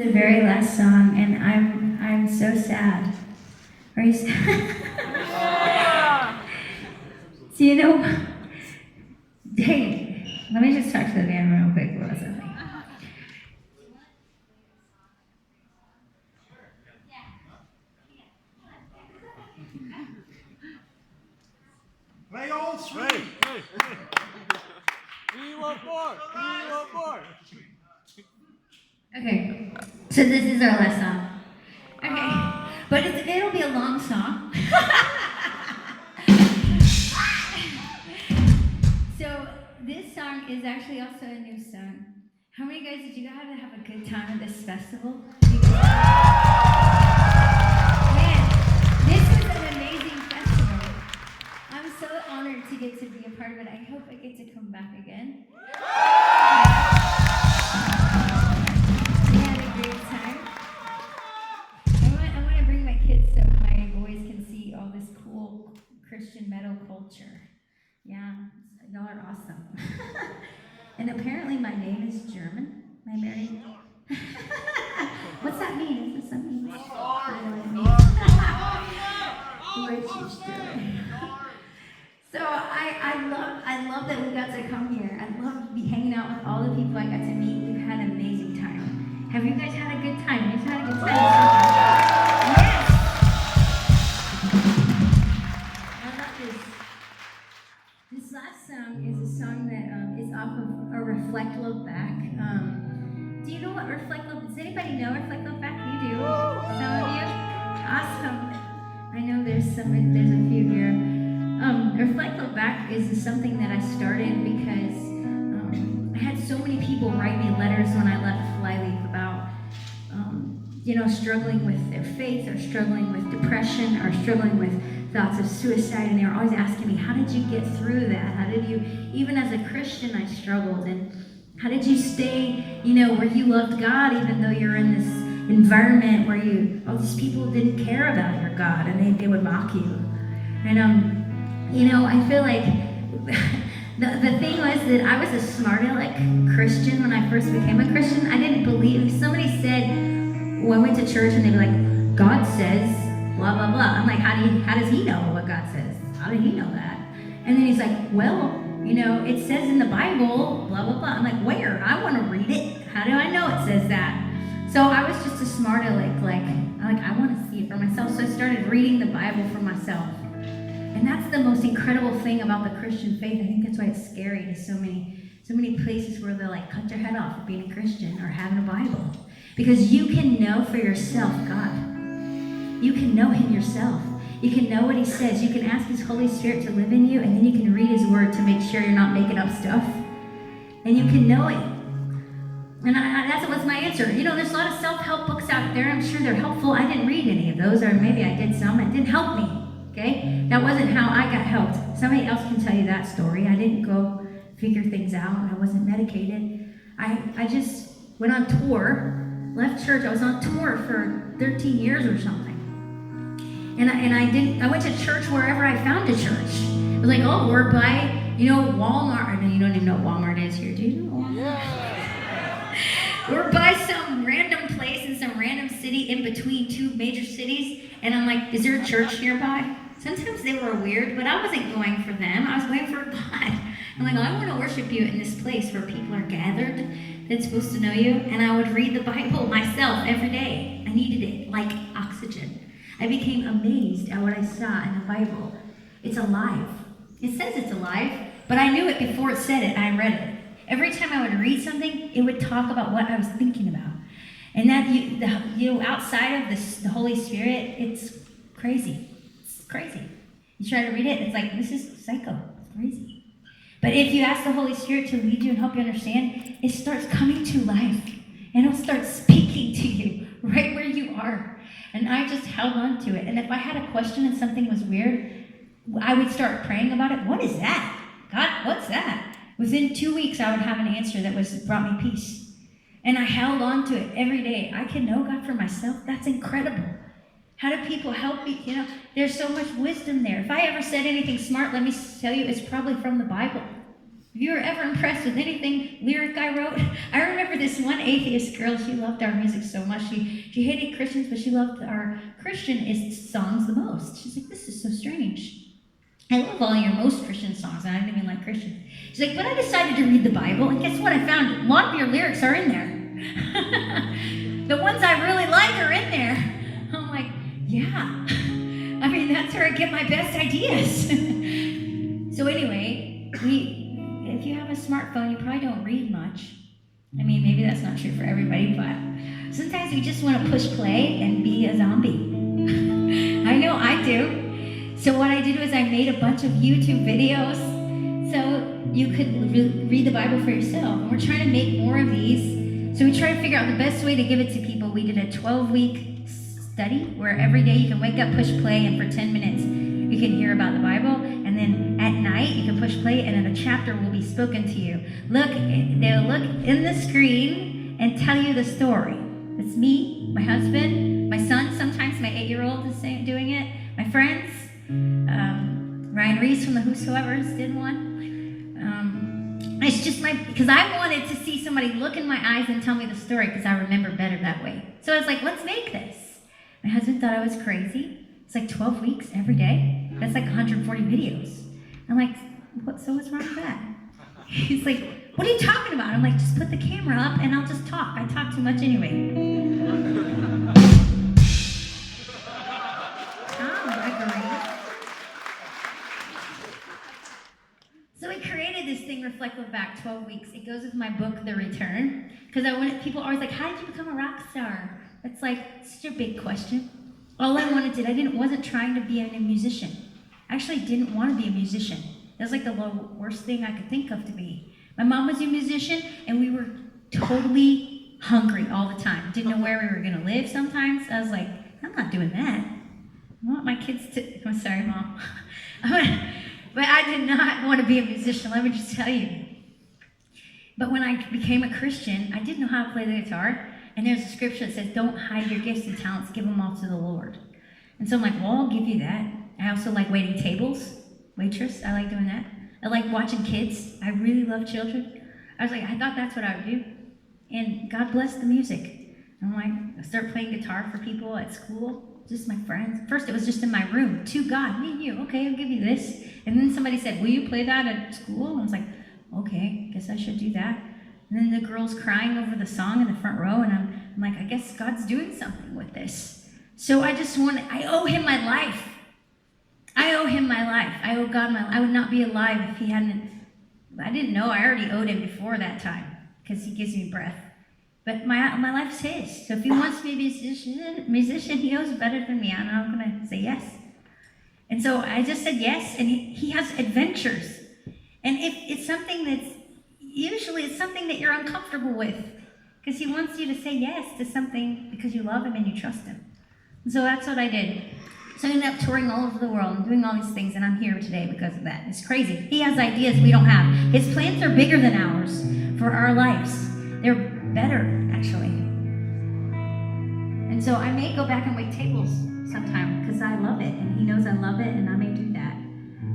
The very last song, and I'm so sad. Are you sad? So you know, hey, let me just talk to the band real quick about something. Play old sweet. We want more. We want more. Okay, so this is our last song. Okay, but it'll be a long song. So this song is actually also a new song. How many guys did you guys have a good time at this festival? Man, this was an amazing festival. I'm so honored to get to be a part of it. I hope I get to come back again. We had a great time. I want to bring my kids so my boys can see all this cool Christian metal culture. Yeah, y'all are awesome. And apparently my name is German. My married name. What's that mean? Is this something? I know what it means. Lacey Sturm. So I love that we got to come here. I love hanging out with all the people I got to meet. We've had an amazing time. Have you guys had a good time? You've had a good time. Yes. I love this. This last song is a song that is off of a Reflect Look Back. Do you know what Reflect Look? Does anybody know Reflect Look Back? You do. Some of you. Awesome. I know there's a few here. Reflect Look Back is something that I started because I had so many people write me letters when I left Flyleaf about, struggling with their faith, or struggling with depression, or struggling with thoughts of suicide, and they were always asking me, how did you get through that? How did you, even as a Christian, I struggled, and how did you stay, where you loved God, even though you're in this environment where all these people didn't care about your God, and they would mock you. And I feel like the thing was that I was a smart aleck Christian when I first became a Christian. I didn't believe. Somebody said, I went to church and they'd be like, God says blah blah blah. I'm like, how does he know what God says? How did he know that? And then he's like, well, it says in the Bible blah blah blah. I'm like, where? I want to read it. How do I know it says that? So I was just a smart aleck, I want to see it for myself. So I started reading the Bible for myself. And that's the most incredible thing about the Christian faith. I think that's why it's scary to so many places where they'll cut their head off for being a Christian or having a Bible. Because you can know for yourself God. You can know him yourself. You can know what he says. You can ask his Holy Spirit to live in you, and then you can read his word to make sure you're not making up stuff. And you can know it. And that was my answer. There's a lot of self-help books out there. I'm sure they're helpful. I didn't read any of those, or maybe I did some. It didn't help me. Okay? That wasn't how I got helped. Somebody else can tell you that story. I didn't go figure things out. I wasn't medicated. I just went on tour, left church. I was on tour for 13 years or something. And I went to church wherever I found a church. It was like, oh, we're by, Walmart. I know you don't even know what Walmart is here, do you know Walmart? Yeah. We're by some random place in some random city in between two major cities. And I'm like, is there a church nearby? Sometimes they were weird, but I wasn't going for them. I was going for God. I'm like, I want to worship you in this place where people are gathered that's supposed to know you. And I would read the Bible myself every day. I needed it like oxygen. I became amazed at what I saw in the Bible. It's alive. It says it's alive, but I knew it before it said it. I read it. Every time I would read something, it would talk about what I was thinking about. And that, outside of the Holy Spirit, it's crazy. It's crazy. You try to read it, it's like, this is psycho. It's crazy. But if you ask the Holy Spirit to lead you and help you understand, it starts coming to life. And it'll start speaking to you right where you are. And I just held on to it. And if I had a question and something was weird, I would start praying about it. What is that? God, what's that? Within 2 weeks, I would have an answer that brought me peace. And I held on to it every day. I can know God for myself. That's incredible. How do people help me? There's so much wisdom there. If I ever said anything smart, let me tell you, it's probably from the Bible. If you were ever impressed with anything lyric I wrote, I remember this one atheist girl, she loved our music so much. She hated Christians, but she loved our Christianist songs the most. She's like, this is so strange. I love all your most Christian songs, and I didn't even like Christians. She's like, but I decided to read the Bible, and guess what I found? A lot of your lyrics are in there. The ones I really like are in there. I'm like, yeah. I mean, that's where I get my best ideas. So anyway, if you have a smartphone, you probably don't read much. I mean, maybe that's not true for everybody, but sometimes you just want to push play and be a zombie. I know I do. So what I did was I made a bunch of YouTube videos so you could read the Bible for yourself. And we're trying to make more of these. So we try to figure out the best way to give it to people. We did a 12-week study where every day you can wake up, push play, and for 10 minutes you can hear about the Bible. And then at night you can push play, and then a chapter will be spoken to you. They'll look in the screen and tell you the story. It's me, my husband, my son. Sometimes my 8-year-old is doing it. My friends. Ryan Reese from the Whosoevers did one. It's just because I wanted to see somebody look in my eyes and tell me the story because I remember better that way. So I was like, let's make this. My husband thought I was crazy. It's like 12 weeks every day. That's like 140 videos. I'm like, what's wrong with that? He's like, what are you talking about? I'm like, just put the camera up and I'll just talk. I talk too much anyway. So we created this thing, Reflect Look Back, 12 weeks. It goes with my book, The Return, because people are always like, how did you become a rock star? That's like such a big question. All I wasn't trying to be a musician. I actually didn't want to be a musician. That was like the worst thing I could think of to be. My mom was a musician, and we were totally hungry all the time. Didn't know where we were going to live sometimes. I was like, I'm not doing that. I want my kids to, I'm sorry, Mom. But I did not want to be a musician, let me just tell you. But when I became a Christian, I didn't know how to play the guitar. And there's a scripture that says, don't hide your gifts and talents, give them all to the Lord. And so I'm like, well, I'll give you that. I also like waiting tables, waitress, I like doing that. I like watching kids. I really love children. I thought that's what I would do. And God bless the music. I'm like, I start playing guitar for people at school. Just my friends. First, it was just in my room. To God, me and you. Okay, I'll give you this. And then somebody said, will you play that at school? And I was like, okay, guess I should do that. And then the girl's crying over the song in the front row, and I'm like, I guess God's doing something with this. So I owe him my life. I owe him my life. I owe God my life. I would not be alive if he hadn't. I didn't know. I already owed him before that time because he gives me breath. But my life's his. So if he wants me to be a musician, he knows better than me, and I'm going to say yes. And so I just said yes, and he has adventures. And if it's something it's something that you're uncomfortable with, because he wants you to say yes to something because you love him and you trust him. And so that's what I did. So I ended up touring all over the world and doing all these things, and I'm here today because of that. It's crazy. He has ideas we don't have. His plans are bigger than ours for our lives. They're better, actually. And so I may go back and wait tables sometime because I love it, and he knows I love it, and I may do that.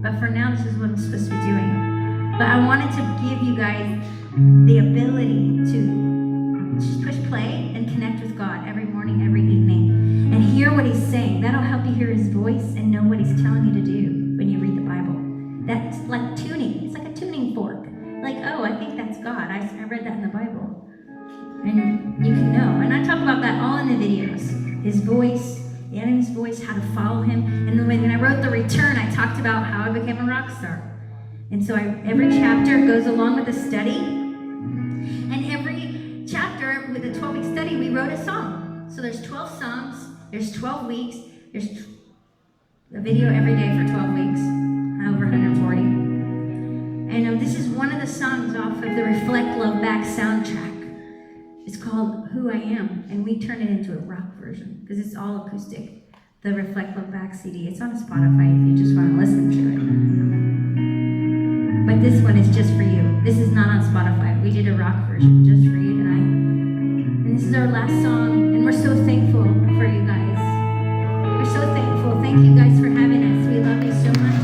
But for now, this is what I'm supposed to be doing. But I wanted to give you guys the ability to just push play and connect with God every morning, every evening, and hear what he's saying. That'll help you hear his voice and know what he's telling you to do when you read the Bible. That's like tuning. It's like a tuning fork. Like, oh, I think that's God. I read that in the Bible. And you can know. And I talk about that all in the videos. His voice, the enemy's voice, how to follow him. And then when I wrote The Return, I talked about how I became a rock star. And so every chapter goes along with a study. And every chapter with a 12-week study, we wrote a song. So there's 12 songs. There's 12 weeks. There's a video every day for 12 weeks. Over 140. And this is one of the songs off of the Reflect Love Back soundtrack. It's called Who I Am, and we turned it into a rock version because it's all acoustic. The Reflect Love Back CD. It's on Spotify if you just want to listen to it. But this one is just for you. This is not on Spotify. We did a rock version just for you tonight. And this is our last song, and we're so thankful for you guys. We're so thankful. Thank you guys for having us. We love you so much.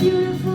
beautiful